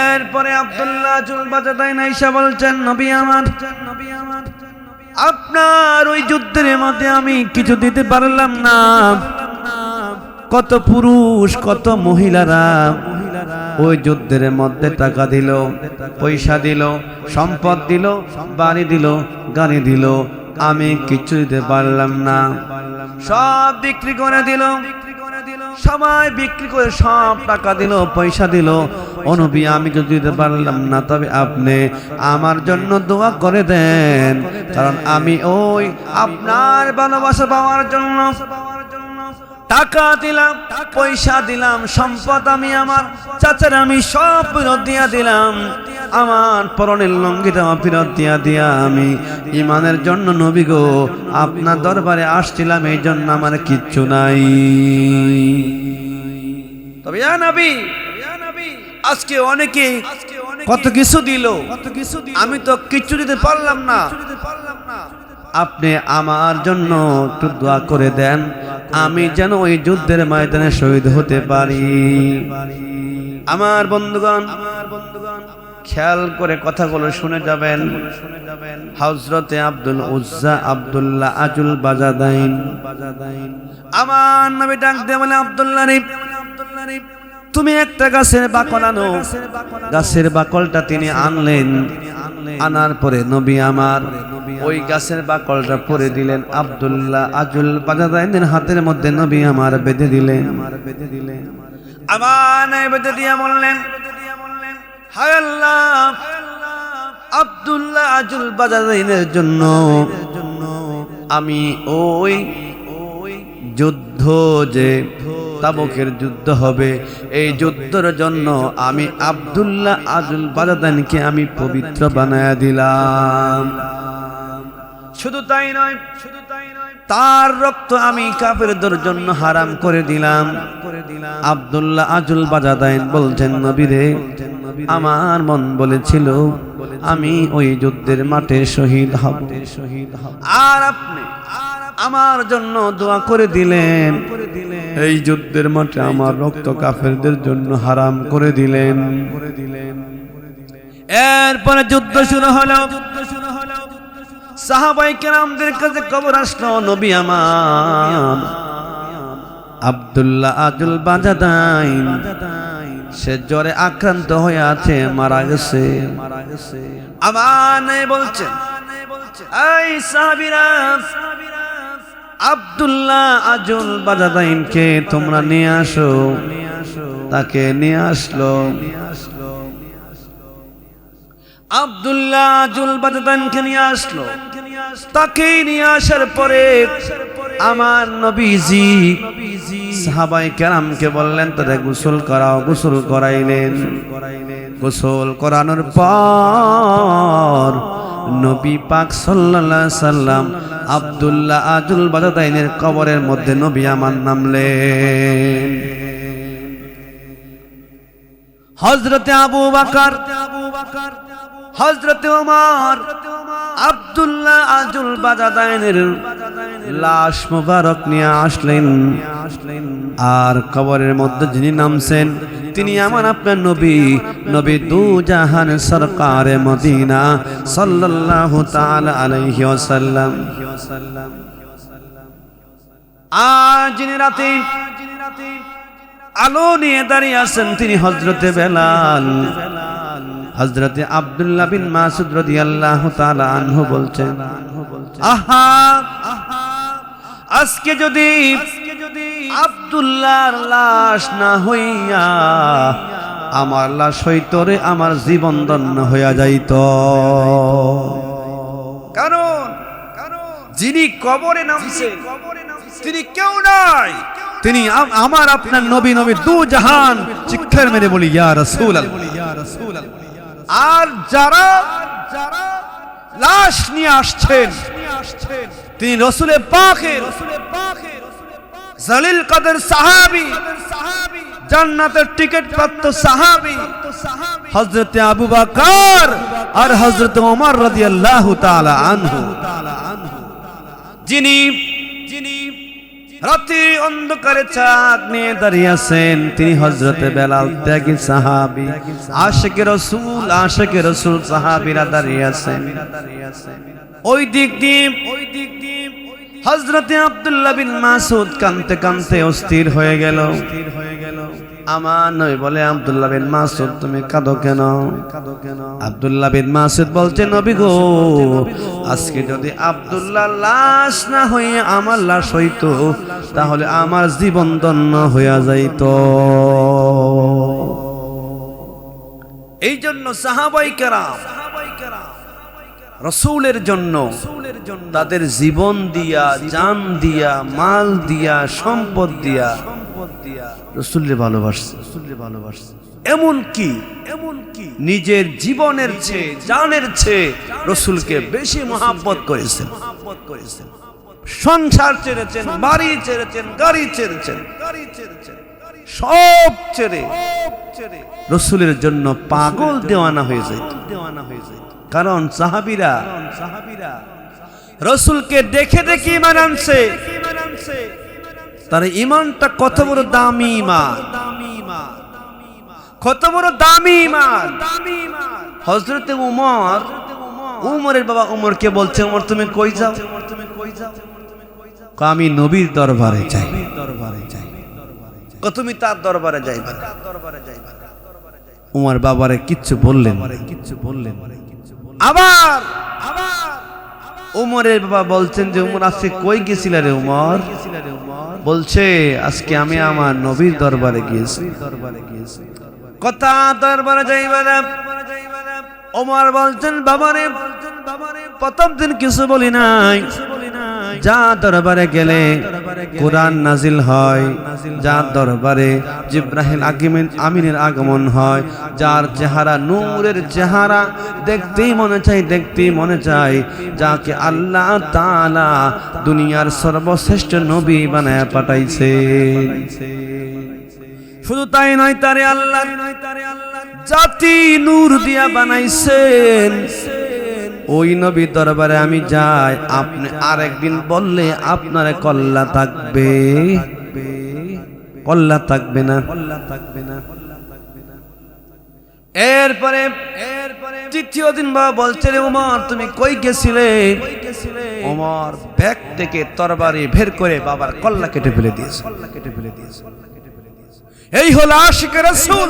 এরপরে আব্দুল্লাহ জুলবাজাদাইন আয়েশা বলছেন, নবী আমার, আপনার ওই যুদ্ধের মধ্যে আমি কিছু দিতে পারলাম না। কত পুরুষ, কত মহিলারা ওই যুদ্ধের মধ্যে টাকা দিল, পয়সা দিল, সম্পদ দিল, বাড়ি দিল, গাড়ি দিল, আমি কিছু দিতে পারলাম না। সব বিক্রি করে দিল, সবাই বিক্রি করে সব টাকা দিল, পয়সা দিল। ও নবী, আমি কিছু দিতে পারলাম না, তবে আপনি আমার জন্য দোয়া করে দেন, কারণ আমি ওই আপনার ভালোবাসা পাওয়ার জন্য টাকা দিলাম, পয়সা দিলাম, সম্পদ আমি আমার চাচার আমি সব ফেরত দিয়া দিলাম, আমার পরনের লঙ্গিটা ফেরত দিয়া আমি ইমানের জন্য নবী গো আপনার দরবারে আসছিলাম, এই জন্য আমার কিচ্ছু নাই। তবে ইয়া নবী, আজকে অনেকে কত কিছু দিল, আমি তো কিচ্ছু দিতে পারলাম না। আপনি আমার জন্য একটু দোয়া করে দেন, আমি যেন ওই যুদ্ধের ময়দানে শহীদ হতে পারি। আমার বন্ধুগণ, খেয়াল করে কথাগুলো শুনে যাবেন। হযরতে আব্দুল উজ্জা আব্দুল্লাহ আজুল বাজাদাইন, আমার নবী ডাক দিয়ে বলে, আব্দুল্লাহ রে, তুমি একটা গাছের বাকল আনো। গাছের বাকলটা তিনি আনলেন, আনার পরে নবী আমার ওই গাছের বাকলটা পরে দিলেন, আব্দুল্লাহ আজুল বাজাদাইনের হাতের মধ্যে নবী আমার বেঁধে দিলেন। আমার বেঁধে দিয়া বললেন, হায় আল্লাহ, আব্দুল্লাহ আজুল বাজাদাইনের জন্য আমি ওই যুদ্ধ যে তাবুকের যুদ্ধ হবে, এই যুদ্ধের জন্য আমি আব্দুল্লাহ আজুল বাজাদাইনকে আমি পবিত্র বানায়া দিলাম। শুধু তাই নয়, তার রক্ত আমি কাফেরদের জন্য হারাম করে দিলাম। আব্দুল্লাহ আজুল বাজাদাইন বলছেন, নবী রে, আমার মন বলেছিল আমি ওই যুদ্ধের মাঠে শহীদ হব, আর আপনি আমার জন্য দোয়া করে দিলেন, এই যুদ্ধের মাঠে আমার রক্ত কাফেরদের জন্য হারাম করে দিলেন। এরপরে যুদ্ধ শুরু হলো। সাহাবায়ে কেরামদের কাছে খবর আসলো, নবী আমার আব্দুল্লাহ আজুল বাজাদাইন সে জ্বরে আক্রান্ত হয়ে আছে, মারা গেছে। আমার নবী বলছেন, এই সাহাবীরা, আব্দুল্লাহ আজুল বাজাদাইনকে তোমরা নিয়ে আসো। তাকে নিয়ে আসলো। আব্দুল্লাহ আজুল বাজাদাইনকে নিয়ে আসলো। তাকে নিয়ে আসার পরে আমার নবীজি সাহাবায়ে কেরামকে বললেন, তাদের গোসল করাও। গোসল করাইলেন। গোসল করানোর পর নবী পাক সাল্লাল্লাহু আলাইহি সাল্লাম আব্দুল্লাহ আজুল বাজাদাইনের কবরের মধ্যে নবী আমার নামলেন। হযরতে আবু বকর, হযরতে ওমর আব্দুল্লাহ আজুল বাজাদাইনের লাশ মুবারক নিয়ে আসলেন। আর কবরের মধ্যে যিনি নামছেন তিনি আমার আপনার নবী, নবী দু জাহান সরকারে মদিনা সাল্লাল্লাহু তাআলা আলাইহি ওয়াসাল্লাম। আজ যিনি রাতে আলো নিয়ে দাঁড়িয়ে আছেন তিনি হযরতে বেলাল। হযরতে আব্দুল্লাহ বিন মাসউদ রাদিয়াল্লাহু তাআলা আনহু বলছেন, আহা, আজকে যদি আব্দুল্লাহর লাশ না হইয়া আমার লাশ হইতো রে, আমার জীবন ধন্য হইয়া যাইত। কারণ যিনি কবরে নামছেন তিনি কেউ নাই, তিনি আমার আপনার নবী, নবী দু জাহান। চিৎকার মেরে বলি ইয়া রাসূলুল্লাহ। আর যারা লাশ নিয়ে আসছেন তিনি রাসূলে পাকের জালিল কদর সাহাবী, জান্নাতের টিকিট প্রাপ্ত সাহাবী হযরতে আবু বকর আর হযরতে ওমর রাদিয়াল্লাহু তাআলা আনহু, যিনি রাতে অন্ধকারে চাঁদ নিয়ে দাঁড়িয়ে আছেন তিনি হযরতে বেলাল ত্যাগী সাহাবী, আশিকে রাসূল সাহাবীরা দাঁড়িয়ে আছেন। ওই দিক দিয়ে হযরতে আব্দুল্লাহ বিন মাসউদ কাঁদতে কাঁদতে অস্থির হয়ে গেল। আমার নবী বলে, আব্দুল্লাহ বিন মাসউদ তুমি কাঁদো কেন? আব্দুল্লাহ বিন মাসউদ বলছে, নবী গো, আজকে যদি আব্দুল্লাহ লাশ না হয়ে আমার লাশ হইতো তাহলে আমার জীবন ধন্য হইয়া যাইত। এই জন্য সাহাবায়ে কেরাম রাসূলের জন্য তাদের জীবন দিয়া, জান দিয়া, মাল দিয়া, সম্পদ দিয়া রাসূলকে ভালোবাসছে। এমনকি নিজের জীবনের চেয়ে, জানের চেয়ে রাসূলকে বেশি মহব্বত করেছেন। সংসার ছেড়েছেন, বাড়ি ছেড়েছেন, গাড়ি ছেড়েছেন, সব ছেড়ে রাসূলের জন্য পাগল দেওয়ানা হয়ে যায়। কারণ সাহাবীরা রাসূলকে দেখে দেখে ঈমান আনছে। তার ঈমানটা কত বড় দামি ঈমান, কত বড় দামি ঈমান। হযরতে উমরের বাবা উমরকে বলছে, উমর তুমি কই যাও? আমি নবীর দরবারে যাই। তুমি তার দরবারে যাইবা? উমর বাবারে কিচ্ছু বললেন। আবার উমরের বাবা বলছেন যে, উমর আজকে কই গেছিল রে উমর? বলছে, আজকে আমি আমার নবীর দরবারে গিয়েছি। কথা দরবারে যাইবা না, ওমর বলছেন বাবারে প্রথম দিন কিছু বলি নাই, যা দরবারে গেলে কোরআন নাজিল হয়, যার দরবারে জিবরাইল আমিনের আগমন হয়, যার চেহারা নূরের চেহারা, দেখতেই মনে চায়, যাকে আল্লাহ তাআলা দুনিয়ার সর্বশ্রেষ্ঠ নবী বানায় পাঠাইছে। শুধু তাই নয়, তারে আল্লাহ জাতি নূর দিয়া বানাইছেন। ওই নবী দরবারে আমি যাই, আপনি আরেকদিন বললে আপনার কল্লা থাকবে, কল্লা থাকবে না। এরপরে তৃতীয় দিন বাবা বলছে, রে ওমর তুমি কই গেছিলে? ওমর ব্যাগ থেকে তরবারি বের করে বাবার কল্লা কেটে ফেলে দিয়েছে। এই হলো আশিক রাসূল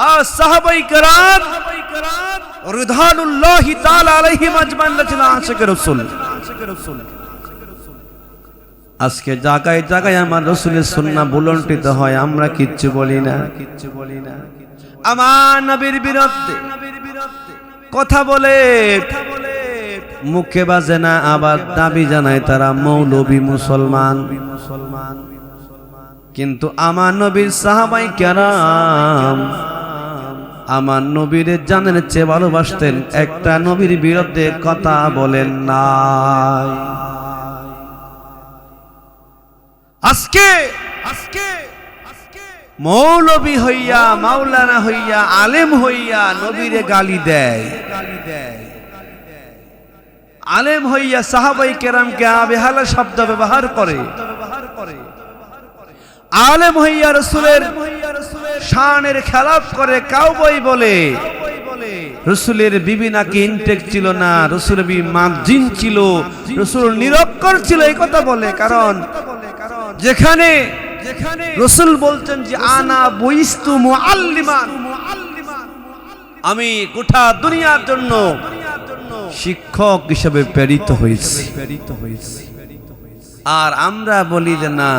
আর সাহাবায়ে কেরাম রিদওয়ানুল্লাহি তাআলা আলাইহিম আজমাইন ছিল আশিক রাসূল। আজকে জায়গায় জায়গায় আমার রাসূলের সুন্নাহ বুলন্ডিত হয়, আমরা কিচ্ছু বলি না। আমার নবীর বিরুদ্ধে কথা বলে মুখে বাজে না, আবার দাবি জানায় তারা মৌলবী মুসলমান। কিন্তু আমার নবীর সাহাবায়ে কেরাম আমার নবীর জানের চেয়ে ভালোবাসতেন, একটা নবীর বিরুদ্ধে কথা বলেন নাই। আজকে মৌলবী হইয়া, মাওলানা হইয়া, আলেম হইয়া নবীরে গালি দেয়, আলেম হইয়া সাহাবায়ে কেরামকে অবহেলা শব্দ ব্যবহার করে, আলেম হইয়া রাসূলের শানের খেলাফ করে, কাউবয় বলে। রাসূলের বিবি নাকি ইনটেক ছিল না, রাসূলের বিবি মার্জিন ছিল, রাসূল নিরক্ষর ছিল, এই কথা বলে। কারণ যেখানে রাসূল বলছেন যে আনা বুইস্তু মুআল্লিমান, আমি গোটা দুনিয়ার জন্য শিক্ষক হিসেবে প্রেরিত হয়েছি। আর আমরা বলি যে না,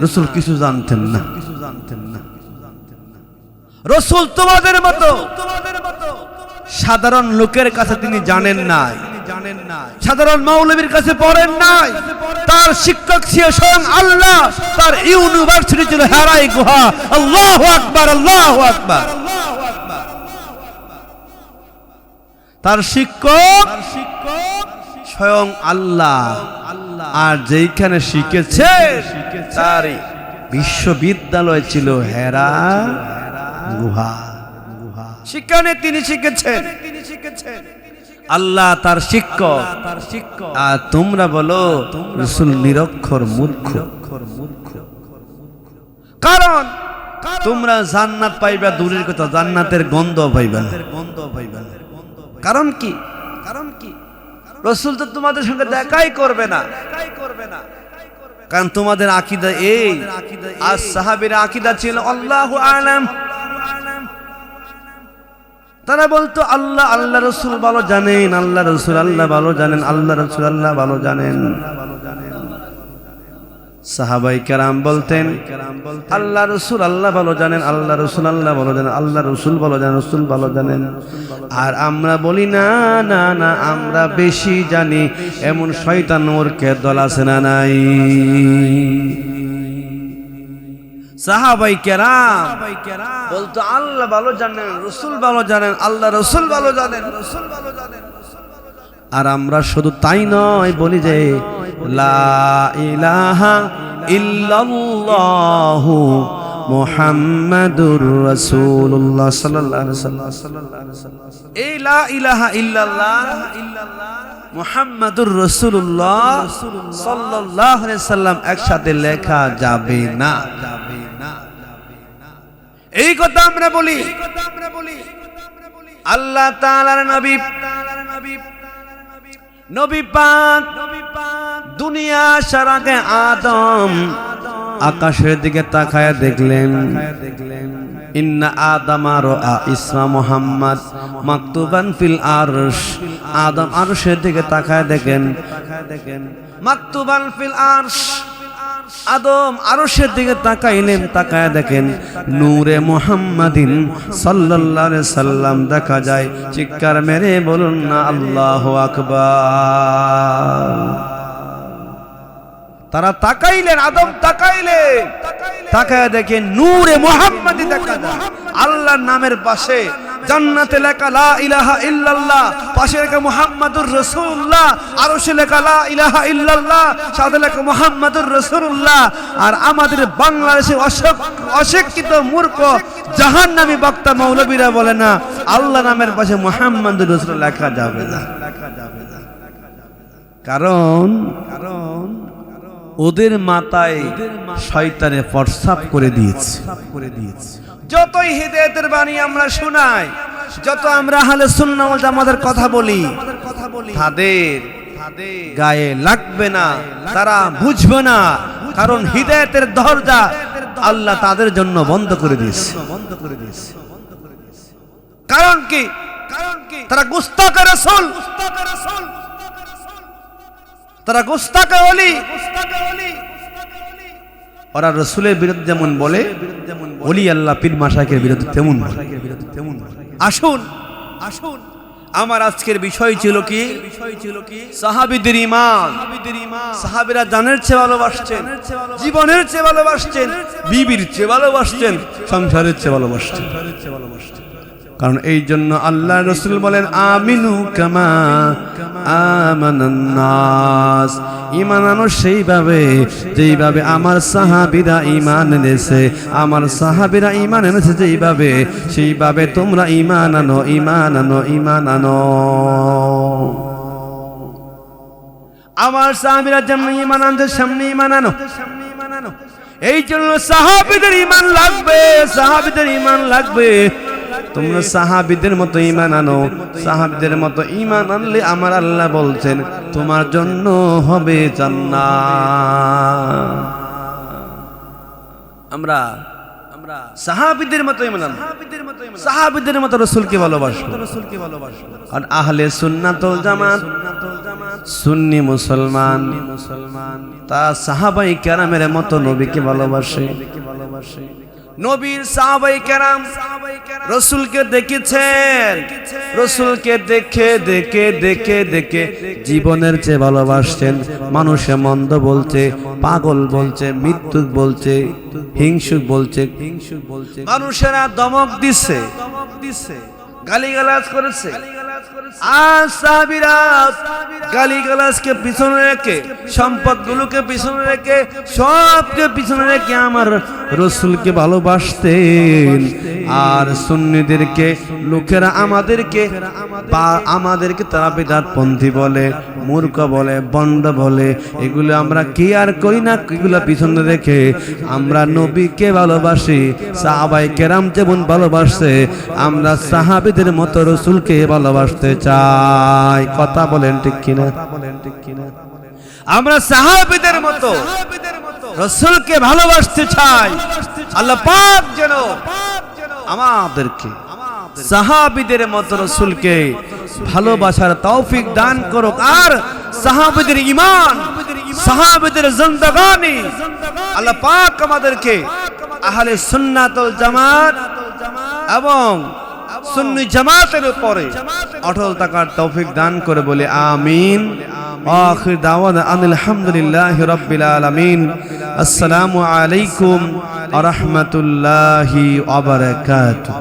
রাসূল কিছু জানতেন না। রাসূল তোমাদের মতো সাধারণ লোকের কাছে তিনি জানেন নাই, সাধারণ মৌলবীর কাছে পড়েন নাই। তার শিক্ষক ছিল স্বয়ং আল্লাহ, তার ইউনিভার্সিটি ছিল হেরাই গুহা। আল্লাহু আকবার, আল্লাহু আকবার। তার শিক্ষক স্বয়ং আল্লাহ, আর যেখানে শিখেছে তার বিশ্ববিদ্যালয় ছিল হেরা গুহা। সেখানে তিনি শিখেছেন, আল্লাহ তার শিক্ষক। আর তোমরা বলো রাসূল নিরক্ষর, মূর্খ। কারণ তোমরা জান্নাত পাইবা দূরের কথা, জান্নাতের গন্ধ পাইবা না। কারণ কি? রাসূল তো তোমাদের সঙ্গে দেখাই করবে না। কারণ তোমাদের আকীদা এই, আর সাহাবীর আকীদা ছিল আল্লাহু আ'লাম। তারা বলতো আল্লাহ, আল্লাহ রাসূল ভালো জানেন, আল্লাহ রাসূল আল্লাহ ভালো জানেন, আল্লাহ রাসূল আল্লাহ ভালো জানেন। সাহাবায়ে কেরাম বলতেন আল্লাহ রাসূল আল্লাহ ভালো জানেন, আল্লাহ রাসূল আল্লাহ ভালো জানেন, আল্লাহ রাসূল ভালো জানেন, রাসূল ভালো জানেন। আর আমরা বলি না না না, আমরা বেশি জানি, এমন শয়তান মূর্খের দল আছে না নাই? সাহাবায়ে কেরাম বলতো আল্লাহ ভালো জানেন, রাসূল ভালো জানেন, আল্লাহ রাসূল ভালো জানেন। আর আমরা শুধু তাই নয়, বলি যে লা ইলাহা ইল্লাল্লাহু মুহাম্মাদুর রাসূলুল্লাহ সাল্লাল্লাহু আলাইহি ওয়াসাল্লাম। এই লা ইলাহা ইল্লাল্লাহ মুহাম্মাদুর রাসূলুল্লাহ সাল্লাল্লাহু আলাইহি ওয়াসাল্লাম একসাথে লেখা যাবে না। এই কথা আমরা বলি। আল্লাহ তাআলার নবী পাক দুনিয়া আসার আগে আদম আকাশের দিকে তাকায় দেখলেন, ইন্না আদামা রাআ ইসমা মুহাম্মদ মাকতুবান ফিল আরশ। আদম আরশের দিকে তাকায় দেখেন মাকতুবান ফিল আরশ, আদম আরশের দিকে তাকাইলেন, তাকায় দেখেন নূরে মুহাম্মাদিন সাল্লাল্লাহু আলাইহি সাল্লাম দেখা যায়। চিৎকার মেরে বলুন না আল্লাহু আকবার। তারা তাকাইলেন, আদম তাকাইলেন, তাকায় দেখেন নূরে মুহাম্মাদি দেখা যায়। আল্লাহর নামের পাশে জান্নাতে লেখা লা ইলাহা ইল্লাল্লাহ, পাশে লেখা মুহাম্মাদুর রাসূলুল্লাহ, আরশে লেখা লা ইলাহা ইল্লাল্লাহ, সাথে লেখা মুহাম্মাদুর রাসূলুল্লাহ। আর আমাদের বাংলাদেশে অশিক্ষিত মূর্খ জাহান্নামী বক্তা মৌলবীরা বলে না আল্লাহ নামের পাশে মুহাম্মাদুর রাসূল লেখা যাবে না। কারণ ওদের মাথায় শয়তানে প্রস্রাব করে দিয়েছে। যতই হিদায়াতের বাণী আমরা শোনাই, যত আমরা আহলে সুন্নাহ ওয়াল জামাতের কথা বলি, তাদের গায়ে লাগবে না, তারা বুঝবে না। কারণ হিদায়াতের দরজা আল্লাহ তাদের জন্য বন্ধ করে দিয়েছে। কারণ কি? তারা গুস্তাখ রাসূল, তারা গুস্তাখ ওলি। ওরা রাসূলের বিরুদ্ধে যেমন বলে, ওলি আল্লাহ পীর মাশায়েখের বিরুদ্ধে তেমন বলে। আসুন আমার আজকের বিষয় ছিল কি? সাহাবীদের ঈমান। সাহাবীরা জানের চেয়ে ভালোবাসতেন, জীবনের চেয়ে ভালোবাসতেন, বিবির চেয়ে ভালোবাসতেন, সংসারের চেয়ে ভালোবাসতেন। কারণ এই জন্য আল্লাহ রাসূল বলেন আমিনু কামা আমানান নাস, ঈমান আনো সেইভাবে যেইভাবে আমার সাহাবীরা ঈমান এনেছে, আমার সাহাবীরা ঈমান এনেছে যেইভাবে, সেইভাবে তোমরা ঈমান আনো, ঈমান আনো, ঈমান আনো। আমার সাহাবীরা যেমন ঈমান আনছে সামনে ঈমান আনো। এই জন্য সাহাবীদের ঈমান লাগবে, সাহাবীদের ঈমান লাগবে। তোমরা সাহাবীদের মতো ঈমান আনো। সাহাবীদের মতো ঈমান আনলে আমার আল্লাহ বলছেন তোমার জন্য হবে জান্নাত। আমরা সাহাবীদের মতো ঈমান আনবো, সাহাবীদের মতো রাসূলকে ভালোবাসবো। আর আহলে সুন্নাত ওয়াল জামাত সুন্নি মুসলমান তা সাহাবায়ে কেরামের মতো নবীকে ভালোবাসে। নবীর সাহাবায়ে কেরাম রাসূলকে দেখেছেন, রাসূলকে দেখে দেখে দেখে দেখে জীবনের চেয়ে ভালোবাসছেন। মানুষে মন্দ বলছে, পাগল বলছে, মৃত্যুক বলছে, হিংসুক বলছে, মানুষেরা দমক দিচ্ছে, গালিগালাজ করেছে। আর সাহাবীরা গালিগালাজকে পিছনে রেখে, সম্পদগুলোকে পিছনে রেখে, সবকে পিছনে রেখে আমার রাসূলকে ভালোবাসতেন। আর সুন্নিদেরকে লোকেরা আমাদেরকে তারা বিদআতপন্থী বলে, মূর্খ বলে, বন্ড বলে। এগুলো আমরা কি আর করি না, এগুলো পিছনে রেখে আমরা নবীকে ভালোবাসি। সাহাবায়ে কেরাম যেমন ভালোবাসে, আমরা সাহাবীদের মতো রাসূলকে ভালোবাসতে চাই। কথা বলেন ঠিক কিনা? আমরা সাহাবীদের মতো রাসূলকে ভালোবাসতে চাই। আল্লাহ পাক যেন আমাদেরকে সাহাবীদের মতো রাসূলকে ভালোবাসার তৌফিক দান করুক। আর সাহাবীদের ঈমান, সাহাবীদের জিন্দেগানি আল্লাহ পাক আমাদেরকে আহলে সুন্নাত ওয়াল জামাত এবং সুন্নি জামাতের উপরে অটল থাকার তৌফিক দান করে বলে আমিন। আখির দাওয়ানা আলহামদুলিল্লাহি রাব্বিল আলামিন। আসসালামু আলাইকুম ওয়া রাহমাতুল্লাহি ওয়া বারাকাতুহু।